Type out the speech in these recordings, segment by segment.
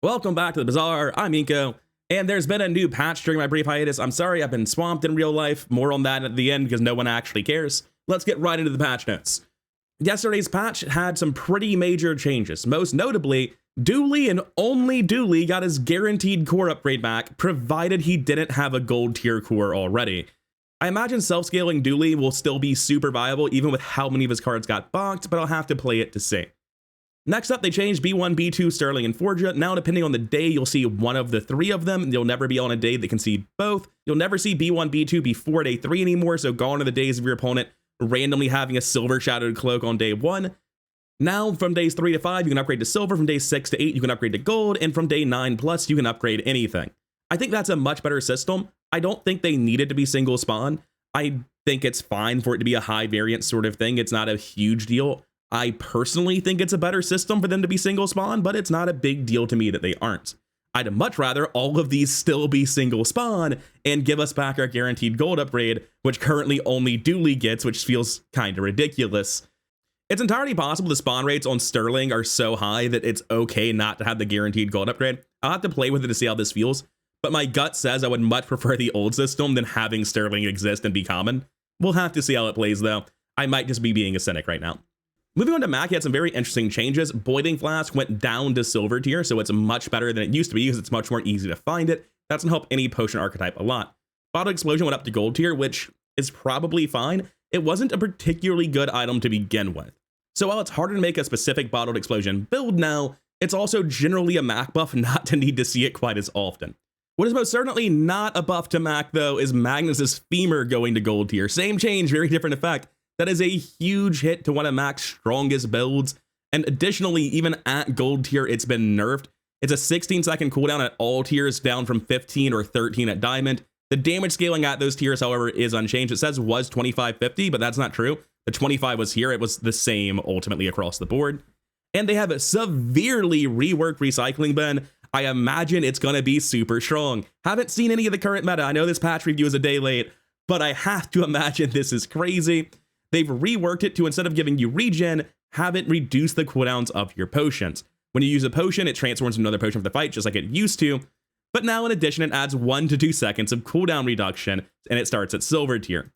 Welcome back to the Bazaar. I'm Inko, and there's been a new patch during my brief hiatus. I'm sorry I've been swamped in real life. More on that at the end because no one actually cares. Let's get right into the patch notes. Yesterday's patch had some pretty major changes. Most notably, Dooley and only Dooley got his guaranteed core upgrade back, provided he didn't have a gold tier core already. I imagine self-scaling Dooley will still be super viable even with how many of his cards got bonked, but I'll have to play it to see. Next up, they changed B1, B2, Sterling, and Forja. Now, depending on the day, you'll see one of the three of them. You'll never be on a day that can see both. You'll never see B1, B2 before day 3 anymore, so gone are the days of your opponent randomly having a silver shadowed cloak on day 1. Now, from days 3 to 5, you can upgrade to silver. From days 6 to 8, you can upgrade to gold. And from day 9 plus, you can upgrade anything. I think that's a much better system. I don't think they need it to be single spawn. I think it's fine for it to be a high variance sort of thing. It's not a huge deal. I personally think it's a better system for them to be single spawn, but it's not a big deal to me that they aren't. I'd much rather all of these still be single spawn and give us back our guaranteed gold upgrade, which currently only Dooley gets, which feels kind of ridiculous. It's entirely possible the spawn rates on Sterling are so high that it's okay not to have the guaranteed gold upgrade. I'll have to play with it to see how this feels, but my gut says I would much prefer the old system than having Sterling exist and be common. We'll have to see how it plays though. I might just be being a cynic right now. Moving on to Mac, he had some very interesting changes. Boiling Flask went down to silver tier, so it's much better than it used to be because it's much more easy to find it. That's gonna help any potion archetype a lot. Bottle Explosion went up to gold tier, which is probably fine. It wasn't a particularly good item to begin with. So while it's harder to make a specific Bottled Explosion build now, it's also generally a Mac buff not to need to see it quite as often. What is most certainly not a buff to Mac though is Magnus's Femur going to gold tier. Same change, very different effect. That is a huge hit to one of Mac's strongest builds, and additionally, even at gold tier, it's been nerfed. It's a 16-second cooldown at all tiers, down from 15 or 13 at diamond. The damage scaling at those tiers, however, is unchanged. It says was 2550, but that's not true. The 25 was here. It was the same ultimately across the board. And they have a severely reworked recycling bin. I imagine it's going to be super strong. Haven't seen any of the current meta. I know this patch review is a day late, but I have to imagine this is crazy. They've reworked it to, instead of giving you regen, have it reduce the cooldowns of your potions. When you use a potion, it transforms into another potion for the fight, just like it used to. But now, in addition, it adds 1 to 2 seconds of cooldown reduction, and it starts at silver tier.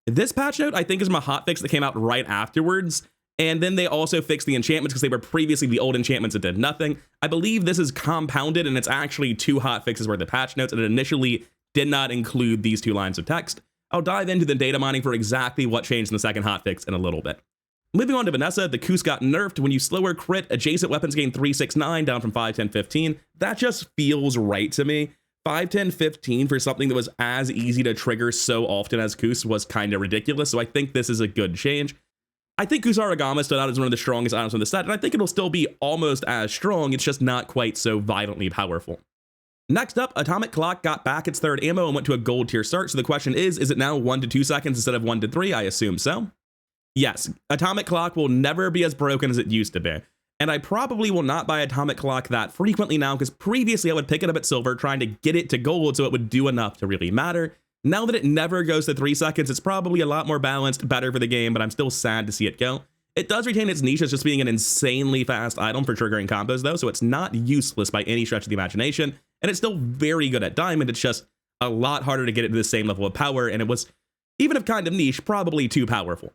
This patch note, I think, is my hotfix that came out right afterwards. And then they also fixed the enchantments because they were previously the old enchantments that did nothing. I believe this is compounded, and it's actually 2 hotfixes worth of patch notes, and it initially did not include these 2 lines of text. I'll dive into the data mining for exactly what changed in the second hotfix in a little bit. Moving on to Vanessa, the Koos got nerfed. When you slower crit, adjacent weapons gain 369 down from 5, 10, 15. That just feels right to me. 5, 10, 15 for something that was as easy to trigger so often as Koos was kind of ridiculous, so I think this is a good change. I think Koos Aragama stood out as one of the strongest items on the set, and I think it'll still be almost as strong, it's just not quite so violently powerful. Next up, Atomic Clock got back its 3rd ammo and went to a gold tier start. So the question is it now 1 to 2 seconds instead of 1 to 3? I assume so. Yes, Atomic Clock will never be as broken as it used to be. And I probably will not buy Atomic Clock that frequently now because previously I would pick it up at silver trying to get it to gold so it would do enough to really matter. Now that it never goes to 3 seconds, it's probably a lot more balanced, better for the game, but I'm still sad to see it go. It does retain its niche as just being an insanely fast item for triggering combos though, so it's not useless by any stretch of the imagination. And it's still very good at diamond, it's just a lot harder to get it to the same level of power, and it was, even if kind of niche, probably too powerful.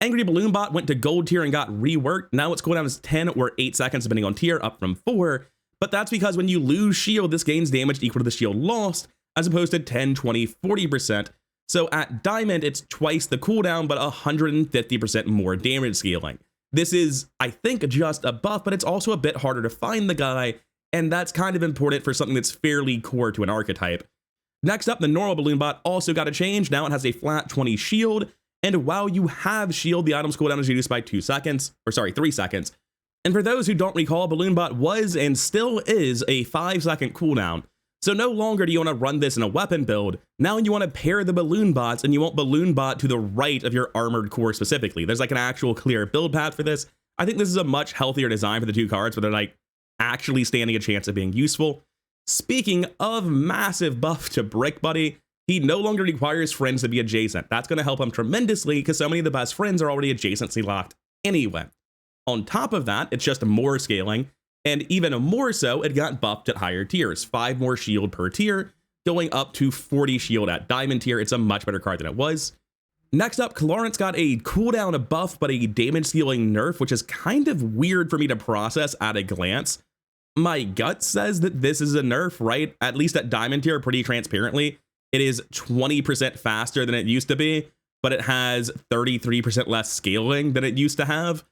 Angry Balloon Bot went to gold tier and got reworked. Now its cooldown is 10 or 8 seconds depending on tier, up from 4, but that's because when you lose shield, this gains damage equal to the shield lost, as opposed to 10, 20, 40%. So at diamond, it's twice the cooldown, but 150% more damage scaling. This is, I think, just a buff, but it's also a bit harder to find the guy, and that's kind of important for something that's fairly core to an archetype. Next up, the normal Balloon Bot also got a change. Now it has a flat 20 shield, and while you have shield, the item's cooldown is reduced by 3 seconds. And for those who don't recall, Balloon Bot was and still is a 5-second cooldown. So no longer do you want to run this in a weapon build. Now you want to pair the Balloon Bots, and you want Balloon Bot to the right of your armored core specifically. There's like an actual clear build path for this. I think this is a much healthier design for the 2 cards, where they're like actually standing a chance of being useful. Speaking of massive buff to Brick Buddy, he no longer requires friends to be adjacent. That's going to help him tremendously because so many of the best friends are already adjacency locked anyway. On top of that, it's just more scaling. And even more so, it got buffed at higher tiers. 5 more shield per tier, going up to 40 shield at diamond tier. It's a much better card than it was. Next up, Clarence got a cooldown buff, but a damage scaling nerf, which is kind of weird for me to process at a glance. My gut says that this is a nerf, right? At least at diamond tier, pretty transparently. It is 20% faster than it used to be, but it has 33% less scaling than it used to have.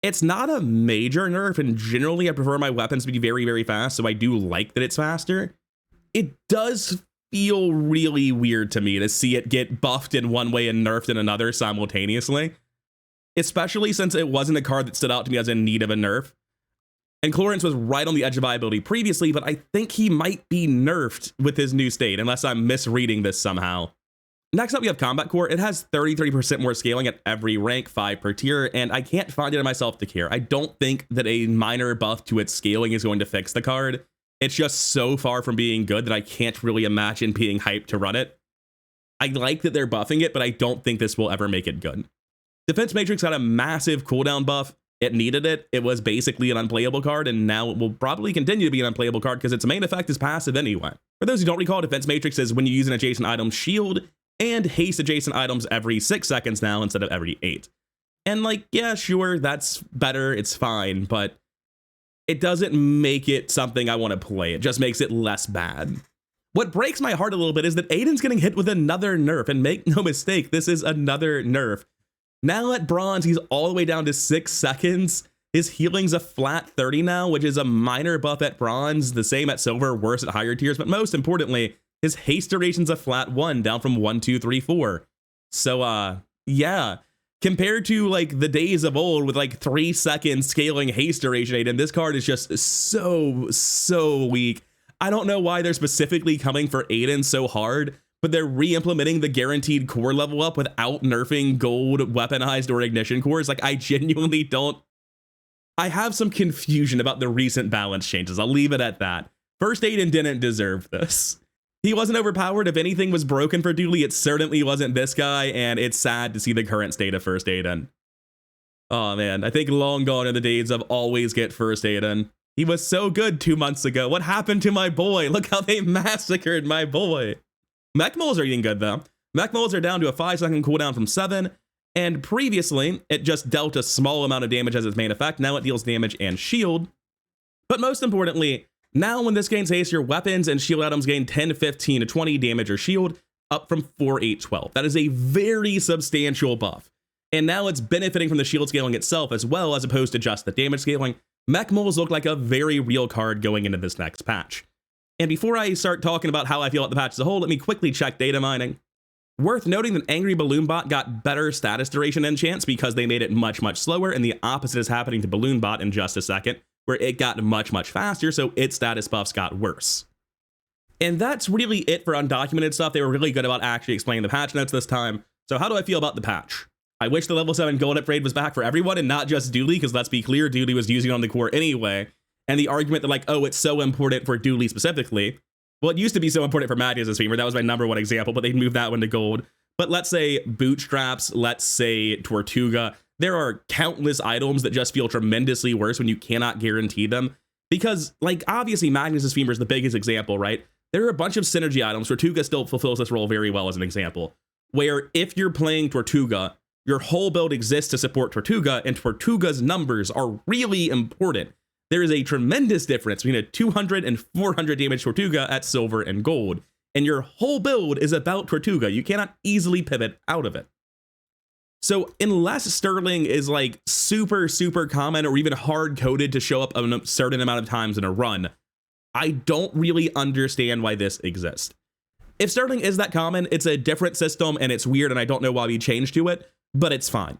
It's not a major nerf, and generally I prefer my weapons to be very, very fast, so I do like that it's faster. It does feel really weird to me to see it get buffed in one way and nerfed in another simultaneously, especially since it wasn't a card that stood out to me as in need of a nerf. And Clarence was right on the edge of viability previously, but I think he might be nerfed with his new state, unless I'm misreading this somehow. Next up, we have Combat Core. It has 33% more scaling at every rank, 5 per tier, and I can't find it in myself to care. I don't think that a minor buff to its scaling is going to fix the card. It's just so far from being good that I can't really imagine being hyped to run it. I like that they're buffing it, but I don't think this will ever make it good. Defense Matrix had a massive cooldown buff. It needed it. It was basically an unplayable card, and now it will probably continue to be an unplayable card because its main effect is passive anyway. For those who don't recall, Defense Matrix is when you use an adjacent item's shield and haste adjacent items every 6 seconds now instead of every 8. And like, yeah, sure, that's better, it's fine, but it doesn't make it something I want to play. It just makes it less bad. What breaks my heart a little bit is that Aiden's getting hit with another nerf, and make no mistake, this is another nerf. Now at bronze, he's all the way down to 6 seconds. His healing's a flat 30 now, which is a minor buff at bronze, the same at silver, worse at higher tiers, but most importantly, his haste duration's a flat 1, down from 1, 2, 3, 4. So, yeah. Compared to, like, the days of old with, like, 3 seconds scaling haste duration, Aiden, this card is just so weak. I don't know why they're specifically coming for Aiden so hard, but they're re-implementing the guaranteed core level up without nerfing gold, weaponized, or ignition cores. Like, I genuinely don't... I have some confusion about the recent balance changes. I'll leave it at that. First, Aiden didn't deserve this. He wasn't overpowered. If anything was broken for Dooley, it certainly wasn't this guy, and it's sad to see the current state of First Aiden. Oh man, I think long gone are the days of always get First Aiden. He was so good 2 months ago. What happened to my boy? Look how they massacred my boy. Mech Moles are eating good though. Mech Moles are down to a 5-second cooldown from 7, and previously it just dealt a small amount of damage as its main effect. Now it deals damage and shield. But most importantly, now when this gains haste, your weapons and shield items gain 10, 15, 20 damage or shield, up from 4, 8, 12. That is a very substantial buff. And now it's benefiting from the shield scaling itself as well, as opposed to just the damage scaling. Mech Moles look like a very real card going into this next patch. And before I start talking about how I feel about the patch as a whole, let me quickly check data mining. Worth noting that Angry Balloon Bot got better status duration enchants because they made it much slower, and the opposite is happening to Balloon Bot in just a second, where it got much faster, so its status buffs got worse. And that's really it for undocumented stuff. They were really good about actually explaining the patch notes this time. So how do I feel about the patch? I wish the level 7 gold upgrade was back for everyone and not just Dooley, because let's be clear, Dooley was using it on the core anyway. And the argument that like, oh, it's so important for Dooley specifically. Well, it used to be so important for Magnus' streamer. That was my number 1 example, but they moved that one to gold. But let's say Bootstraps, let's say Tortuga. There are countless items that just feel tremendously worse when you cannot guarantee them. Because, like, obviously Magnus' femur is the biggest example, right? There are a bunch of synergy items. Tortuga still fulfills this role very well as an example. Where if you're playing Tortuga, your whole build exists to support Tortuga, and Tortuga's numbers are really important. There is a tremendous difference between a 200 and 400 damage Tortuga at silver and gold. And your whole build is about Tortuga. You cannot easily pivot out of it. So unless Sterling is like super common or even hard coded to show up a certain amount of times in a run, I don't really understand why this exists. If Sterling is that common, it's a different system and it's weird and I don't know why we changed to it, but it's fine.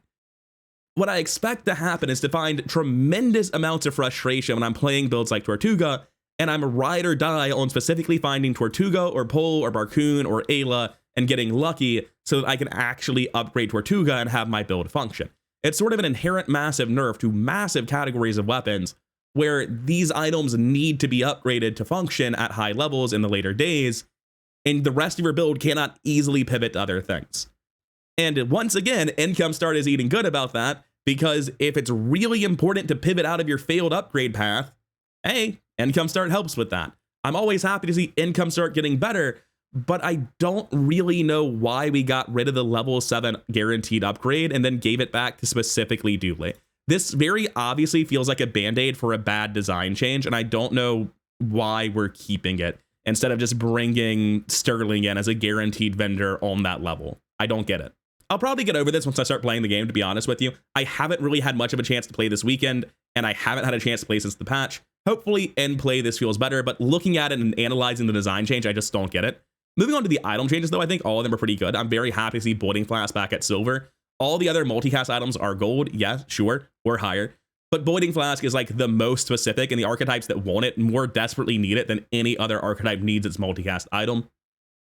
What I expect to happen is to find tremendous amounts of frustration when I'm playing builds like Tortuga and I'm ride or die on specifically finding Tortuga or Pole or Barcoon or Ayla and getting lucky so that I can actually upgrade Tortuga and have my build function. It's sort of an inherent massive nerf to massive categories of weapons where these items need to be upgraded to function at high levels in the later days, and the rest of your build cannot easily pivot to other things. And once again, Income Start is eating good about that, because if it's really important to pivot out of your failed upgrade path, hey, income start helps with that. I'm always happy to see income start getting better, but I don't really know why we got rid of the level 7 guaranteed upgrade and then gave it back to specifically Dooley. This very obviously feels like a band-aid for a bad design change, and I don't know why we're keeping it instead of just bringing Sterling in as a guaranteed vendor on that level. I don't get it. I'll probably get over this once I start playing the game, to be honest with you. I haven't really had much of a chance to play this weekend, and I haven't had a chance to play since the patch. Hopefully, in play, this feels better, but looking at it and analyzing the design change, I just don't get it. Moving on to the item changes, though, I think all of them are pretty good. I'm very happy to see Boiling Flask back at silver. All the other multicast items are gold, yeah, sure, or higher. But Boiling Flask is like the most specific, and the archetypes that want it more desperately need it than any other archetype needs its multicast item.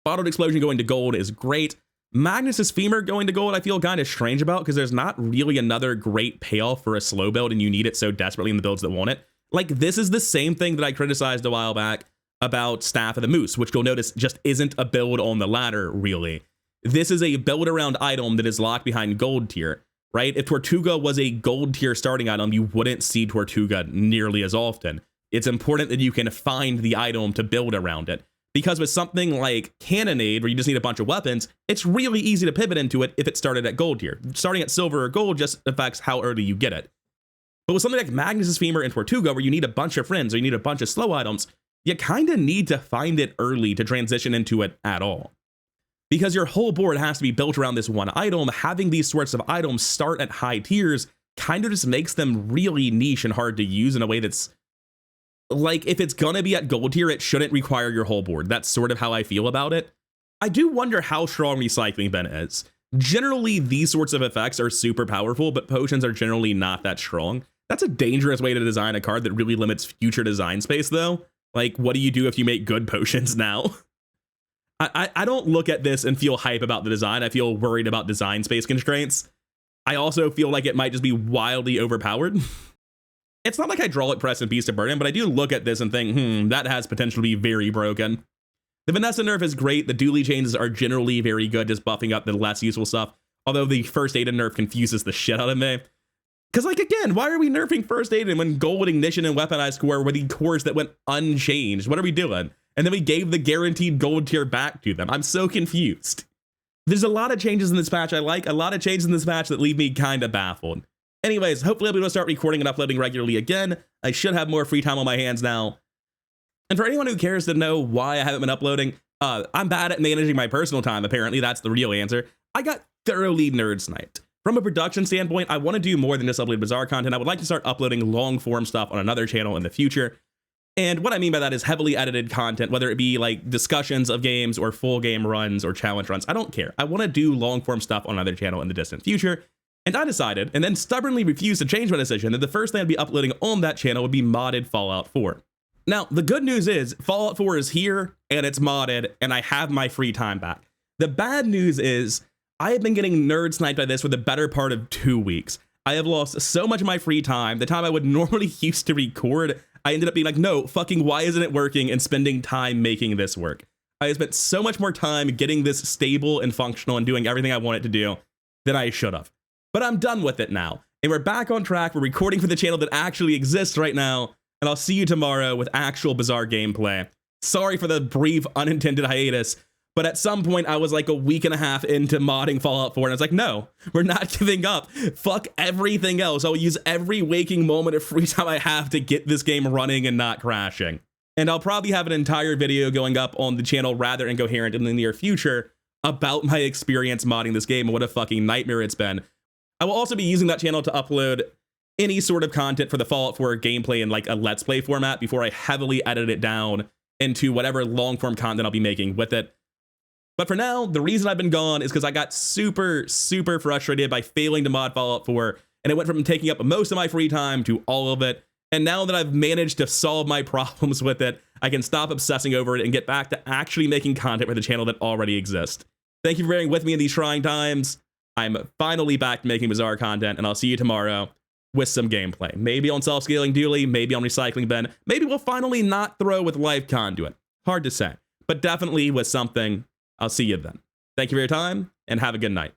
Bottled Explosion going to gold is great. Magnus's Femur going to gold I feel kind of strange about, because there's not really another great payoff for a slow build, and you need it so desperately in the builds that want it. Like, this is the same thing that I criticized a while back about Staff of the Moose, which you'll notice just isn't a build on the ladder, really. This is a build around item that is locked behind gold tier, right? If Tortuga was a gold tier starting item, you wouldn't see Tortuga nearly as often. It's important that you can find the item to build around it. Because with something like Cannonade, where you just need a bunch of weapons, it's really easy to pivot into it if it started at gold tier. Starting at silver or gold just affects how early you get it. But with something like Magnus's Femur and Tortuga, where you need a bunch of friends or you need a bunch of slow items, you kind of need to find it early to transition into it at all. Because your whole board has to be built around this one item, having these sorts of items start at high tiers kind of just makes them really niche and hard to use in a way that's, like, if it's gonna be at gold tier, it shouldn't require your whole board. That's sort of how I feel about it. I do wonder how strong Recycling Bin is. Generally, these sorts of effects are super powerful, but potions are generally not that strong. That's a dangerous way to design a card that really limits future design space, though. Like, what do you do if you make good potions now? I don't look at this and feel hype about the design. I feel worried about design space constraints. I also feel like it might just be wildly overpowered. It's not like Hydraulic Press and Beast of Burden, but I do look at this and think, that has potential to be very broken. The Vanessa nerf is great. The Dooley changes are generally very good, just buffing up the less useful stuff. Although the First Aiden nerf confuses the shit out of me. Because, like, again, why are we nerfing First Aiden when Gold, Ignition, and Weaponized Core were the cores that went unchanged? What are we doing? And then we gave the guaranteed gold tier back to them. I'm so confused. There's a lot of changes in this patch I like, a lot of changes in this patch that leave me kind of baffled. Anyways, hopefully I'll be able to start recording and uploading regularly again. I should have more free time on my hands now. And for anyone who cares to know why I haven't been uploading, I'm bad at managing my personal time, apparently. That's the real answer. I got thoroughly nerd sniped. From a production standpoint, I want to do more than just upload Bazaar content. I would like to start uploading long form stuff on another channel in the future. And what I mean by that is heavily edited content, whether it be like discussions of games or full game runs or challenge runs. I don't care. I want to do long form stuff on another channel in the distant future. And I decided, and then stubbornly refused to change my decision, that the first thing I'd be uploading on that channel would be modded Fallout 4. Now, the good news is Fallout 4 is here and it's modded and I have my free time back. The bad news is I have been getting nerd sniped by this for the better part of 2 weeks. I have lost so much of my free time. The time I would normally use to record, I ended up being like, no, fucking why isn't it working, and spending time making this work. I have spent so much more time getting this stable and functional and doing everything I want it to do than I should have. But I'm done with it now. And we're back on track. We're recording for the channel that actually exists right now. And I'll see you tomorrow with actual Bazaar gameplay. Sorry for the brief unintended hiatus. But at some point, I was like a week and a half into modding Fallout 4, and I was like, no, we're not giving up. Fuck everything else. I'll use every waking moment of free time I have to get this game running and not crashing. And I'll probably have an entire video going up on the channel rather incoherent in the near future about my experience modding this game and what a fucking nightmare it's been. I will also be using that channel to upload any sort of content for the Fallout 4 gameplay in like a Let's Play format before I heavily edit it down into whatever long form content I'll be making with it. But for now, the reason I've been gone is because I got super frustrated by failing to mod Fallout 4, and it went from taking up most of my free time to all of it. And now that I've managed to solve my problems with it, I can stop obsessing over it and get back to actually making content for the channel that already exists. Thank you for bearing with me in these trying times. I'm finally back to making Bazaar content, and I'll see you tomorrow with some gameplay. Maybe on self-scaling Dooley, maybe on Recycling Bin, maybe we'll finally not throw with Life Conduit. Hard to say, but definitely with something. I'll see you then. Thank you for your time, and have a good night.